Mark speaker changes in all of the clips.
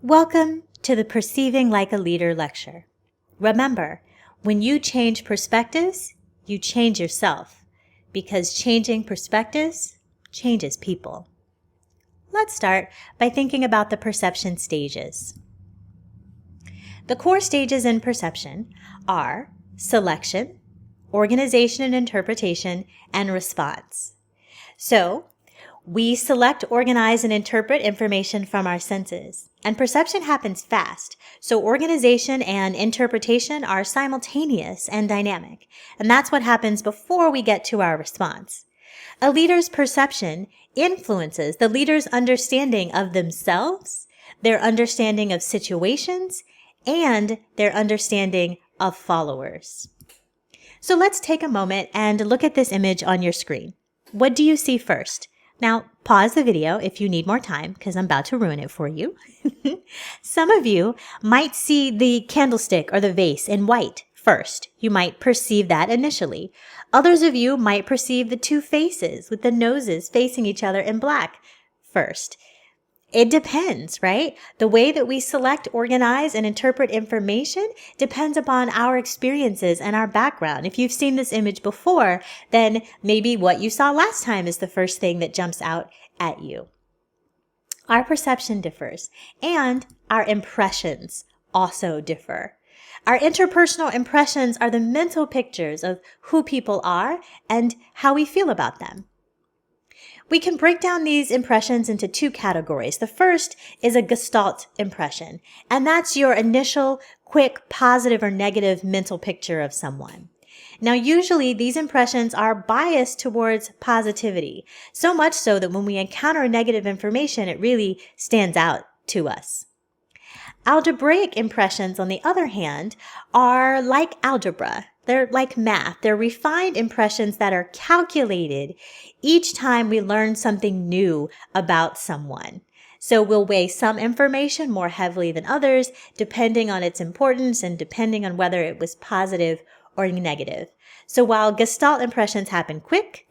Speaker 1: Welcome to the Perceiving Like a Leader lecture. Remember, when you change perspectives, you change yourself, because changing perspectives changes people. Let's start by thinking about the perception stages. The core stages in perception are selection, organization and interpretation, and response. So, we select, organize, and interpret information from our senses. And perception happens fast, so organization and interpretation are simultaneous and dynamic. And that's what happens before we get to our response. A leader's perception influences the leader's understanding of themselves, their understanding of situations, and their understanding of followers. So let's take a moment and look at this image on your screen. What do you see first? Now, pause the video if you need more time, because I'm about to ruin it for you. Some of you might see the candlestick or the vase in white first. You might perceive that initially. Others of you might perceive the two faces with the noses facing each other in black first. It depends, right? The way that we select, organize, and interpret information depends upon our experiences and our background. If you've seen this image before, then maybe what you saw last time is the first thing that jumps out at you. Our perception differs, and our impressions also differ. Our interpersonal impressions are the mental pictures of who people are and how we feel about them. We can break down these impressions into two categories. The first is a Gestalt impression, and that's your initial, quick, positive or negative mental picture of someone. Now, usually these impressions are biased towards positivity, so much so that when we encounter negative information, it really stands out to us. Algebraic impressions, on the other hand, are like algebra. They're like math. They're refined impressions that are calculated each time we learn something new about someone. So we'll weigh some information more heavily than others, depending on its importance and depending on whether it was positive or negative. So while Gestalt impressions happen quick,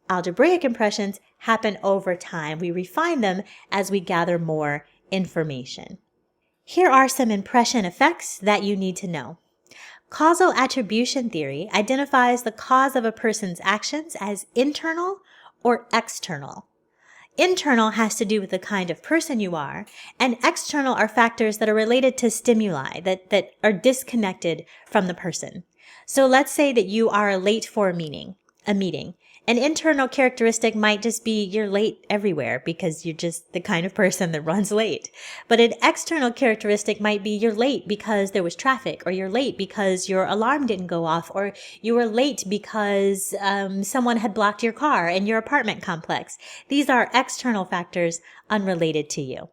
Speaker 1: algebraic impressions happen over time. We refine them as we gather more information. Here are some impression effects that you need to know. Causal attribution theory identifies the cause of a person's actions as internal or external. Internal has to do with the kind of person you are, and external are factors that are related to stimuli that are disconnected from the person. So let's say that you are late for a meeting. An internal characteristic might just be you're late everywhere because you're just the kind of person that runs late. But an external characteristic might be you're late because there was traffic, or you're late because your alarm didn't go off, or you were late because someone had blocked your car in your apartment complex. These are external factors unrelated to you.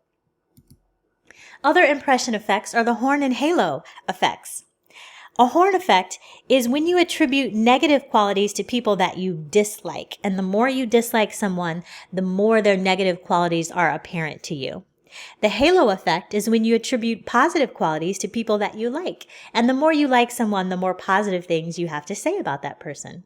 Speaker 1: Other impression effects are the horn and halo effects. A horn effect is when you attribute negative qualities to people that you dislike. And the more you dislike someone, the more their negative qualities are apparent to you. The halo effect is when you attribute positive qualities to people that you like. And the more you like someone, the more positive things you have to say about that person.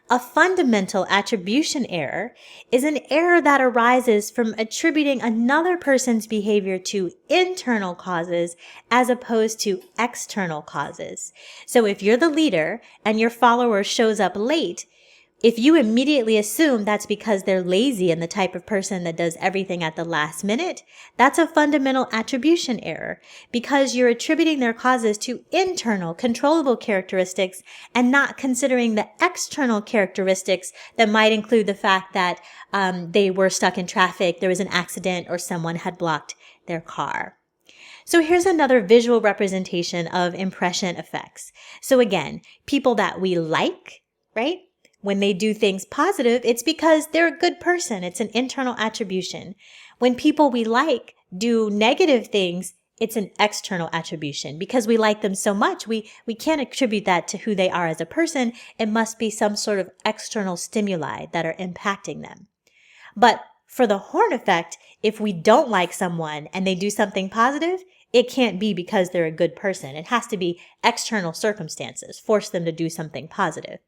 Speaker 1: A fundamental attribution error is an error that arises from attributing another person's behavior to internal causes as opposed to external causes. So if you're the leader and your follower shows up late, if you immediately assume that's because they're lazy and the type of person that does everything at the last minute, that's a fundamental attribution error because you're attributing their causes to internal, controllable characteristics and not considering the external characteristics that might include the fact that they were stuck in traffic, there was an accident, or someone had blocked their car. So here's another visual representation of impression effects. So again, people that we like, right? When they do things positive, it's because they're a good person. It's an internal attribution. When people we like do negative things, it's an external attribution. Because we like them so much, we can't attribute that to who they are as a person. It must be some sort of external stimuli that are impacting them. But for the horn effect, if we don't like someone and they do something positive, it can't be because they're a good person. It has to be external circumstances force them to do something positive.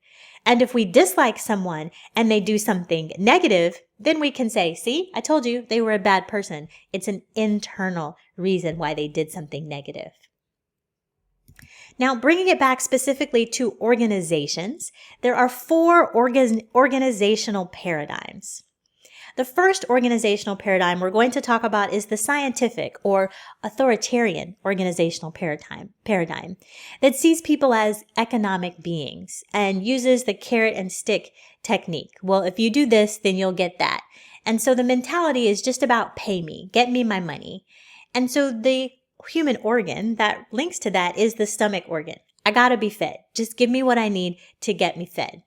Speaker 1: And if we dislike someone and they do something negative, then we can say, see, I told you they were a bad person. It's an internal reason why they did something negative. Now, bringing it back specifically to organizations, there are 4 organizational paradigms. The first organizational paradigm we're going to talk about is the scientific or authoritarian organizational paradigm that sees people as economic beings and uses the carrot and stick technique. Well, if you do this, then you'll get that. And so the mentality is just about pay me, get me my money. And so the human organ that links to that is the stomach organ. I gotta be fed. Just give me what I need to get me fed.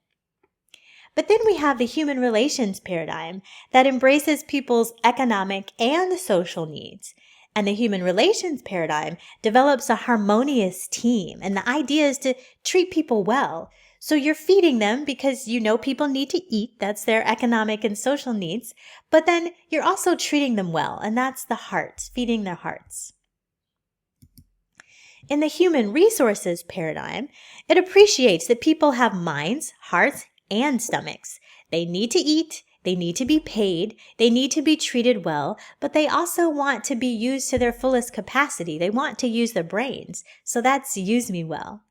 Speaker 1: But then we have the human relations paradigm that embraces people's economic and social needs. And the human relations paradigm develops a harmonious team. And the idea is to treat people well. So you're feeding them because you know people need to eat. That's their economic and social needs. But then you're also treating them well. And that's the hearts, feeding their hearts. In the human resources paradigm, it appreciates that people have minds, hearts, and stomachs. They need to eat, they need to be paid, they need to be treated well, but they also want to be used to their fullest capacity. They want to use their brains. So that's use me well.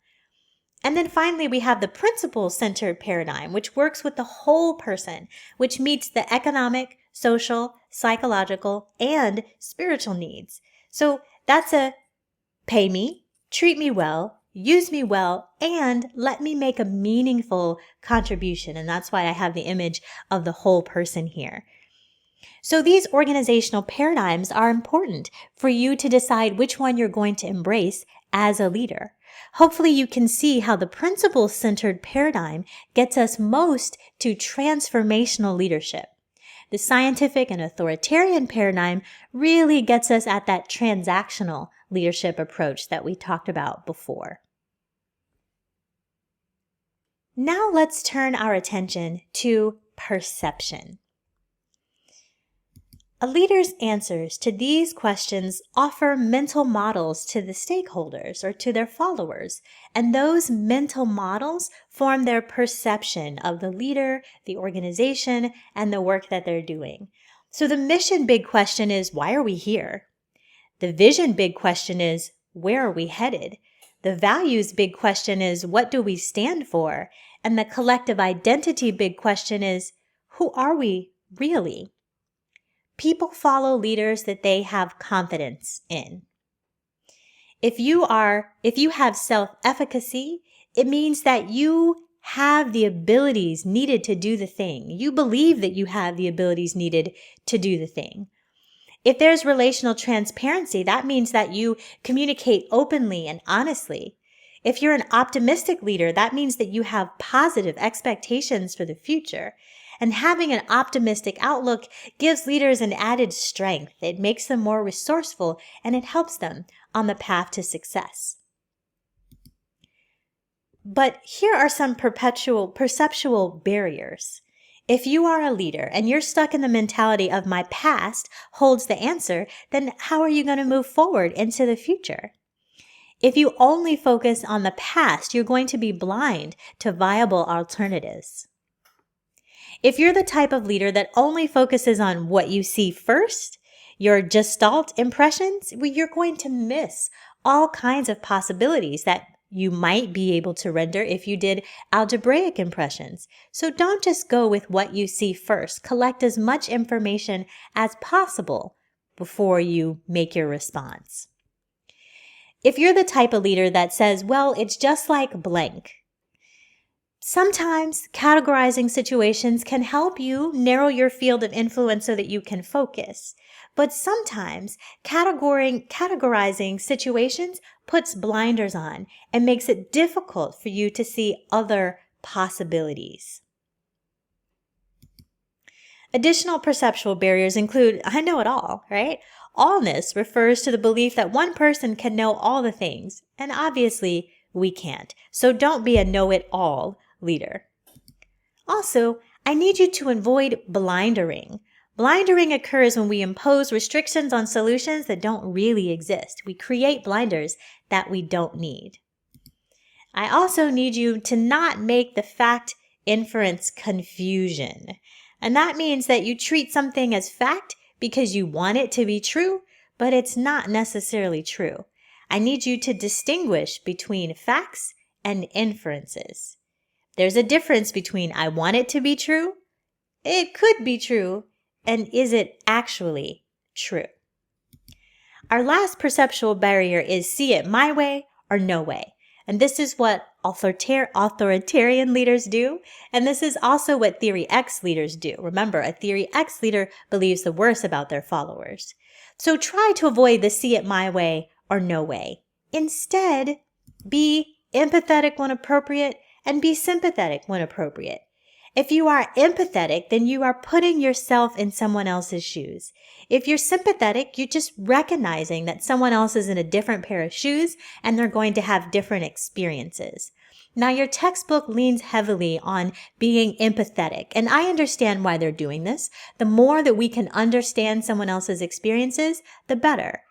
Speaker 1: And then finally, we have the principle-centered paradigm, which works with the whole person, which meets the economic, social, psychological, and spiritual needs. So that's a pay me, treat me well, use me well, and let me make a meaningful contribution. And that's why I have the image of the whole person here. So these organizational paradigms are important for you to decide which one you're going to embrace as a leader. Hopefully you can see how the principle-centered paradigm gets us most to transformational leadership. The scientific and authoritarian paradigm really gets us at that transactional leadership approach that we talked about before. Now let's turn our attention to perception. A leader's answers to these questions offer mental models to the stakeholders or to their followers, and those mental models form their perception of the leader, the organization, and the work that they're doing. So the mission big question is, why are we here? The vision big question is, where are we headed? The values big question is, what do we stand for? And the collective identity big question is, who are we really? People follow leaders that they have confidence in. If you have self-efficacy, it means that you have the abilities needed to do the thing. You believe that you have the abilities needed to do the thing. If there's relational transparency, that means that you communicate openly and honestly. If you're an optimistic leader, that means that you have positive expectations for the future. And having an optimistic outlook gives leaders an added strength. It makes them more resourceful, and it helps them on the path to success. But here are some perceptual barriers. If you are a leader and you're stuck in the mentality of my past holds the answer, then how are you going to move forward into the future? If you only focus on the past, you're going to be blind to viable alternatives. If you're the type of leader that only focuses on what you see first, your gestalt impressions, well, you're going to miss all kinds of possibilities that you might be able to render if you did algebraic impressions. So don't just go with what you see first. Collect as much information as possible before you make your response. If you're the type of leader that says, well, it's just like blank, sometimes categorizing situations can help you narrow your field of influence so that you can focus. But sometimes categorizing situations puts blinders on and makes it difficult for you to see other possibilities. Additional perceptual barriers include, I know it all, right? Allness refers to the belief that one person can know all the things, and obviously we can't. So don't be a know-it-all leader. Also, I need you to avoid blindering. Blindering occurs when we impose restrictions on solutions that don't really exist. We create blinders that we don't need. I also need you to not make the fact inference confusion. And that means that you treat something as fact because you want it to be true, but it's not necessarily true. I need you to distinguish between facts and inferences. There's a difference between I want it to be true, it could be true, and is it actually true? Our last perceptual barrier is see it my way or no way. And this is what authoritarian leaders do. And this is also what Theory X leaders do. Remember, a Theory X leader believes the worst about their followers. So try to avoid the see it my way or no way. Instead, be empathetic when appropriate and be sympathetic when appropriate. If you are empathetic, then you are putting yourself in someone else's shoes. If you're sympathetic, you're just recognizing that someone else is in a different pair of shoes and they're going to have different experiences. Now, your textbook leans heavily on being empathetic, and I understand why they're doing this. The more that we can understand someone else's experiences, the better.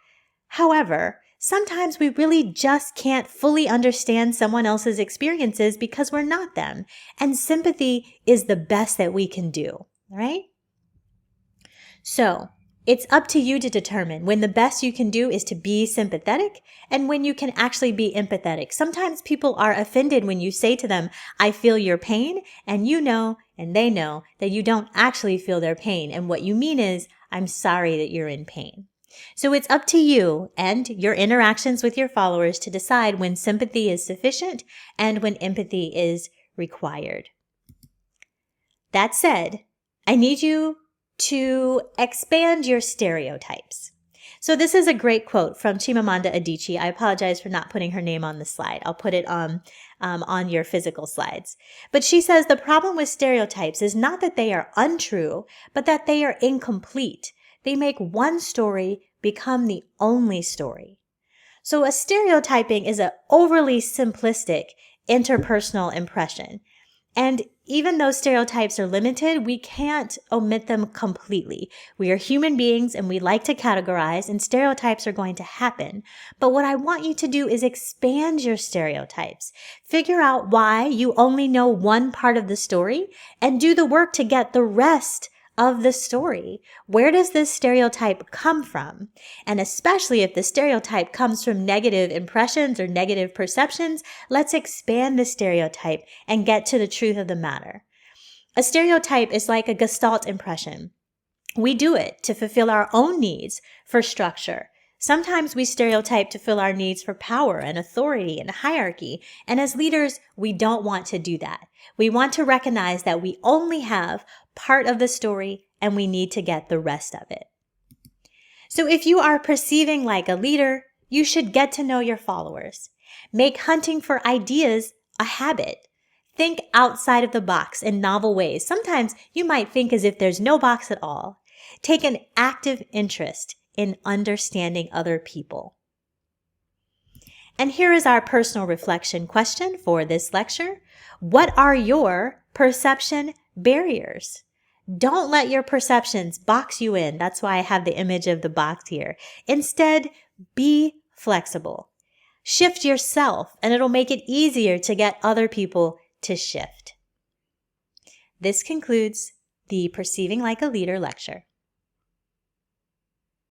Speaker 1: However, sometimes we really just can't fully understand someone else's experiences because we're not them. And sympathy is the best that we can do, right? So it's up to you to determine when the best you can do is to be sympathetic and when you can actually be empathetic. Sometimes people are offended when you say to them, I feel your pain, and you know, and they know that you don't actually feel their pain. And what you mean is, I'm sorry that you're in pain. So it's up to you and your interactions with your followers to decide when sympathy is sufficient and when empathy is required. That said, I need you to expand your stereotypes. So this is a great quote from Chimamanda Adichie. I apologize for not putting her name on the slide. I'll put it on your physical slides. But she says the problem with stereotypes is not that they are untrue, but that they are incomplete. They make one story become the only story. So a stereotyping is an overly simplistic interpersonal impression. And even though stereotypes are limited, we can't omit them completely. We are human beings and we like to categorize, and stereotypes are going to happen. But what I want you to do is expand your stereotypes. Figure out why you only know one part of the story and do the work to get the rest of the story. Where does this stereotype come from? And especially if the stereotype comes from negative impressions or negative perceptions, let's expand the stereotype and get to the truth of the matter. A stereotype is like a Gestalt impression. We do it to fulfill our own needs for structure. Sometimes we stereotype to fill our needs for power and authority and hierarchy. And as leaders, we don't want to do that. We want to recognize that we only have part of the story and we need to get the rest of it. So if you are perceiving like a leader, you should get to know your followers. Make hunting for ideas a habit. Think outside of the box in novel ways. Sometimes you might think as if there's no box at all. Take an active interest in understanding other people. And here is our personal reflection question for this lecture. What are your perception barriers? Don't let your perceptions box you in. That's why I have the image of the box here. Instead, be flexible. Shift yourself, and it'll make it easier to get other people to shift. This concludes the Perceiving Like a Leader lecture.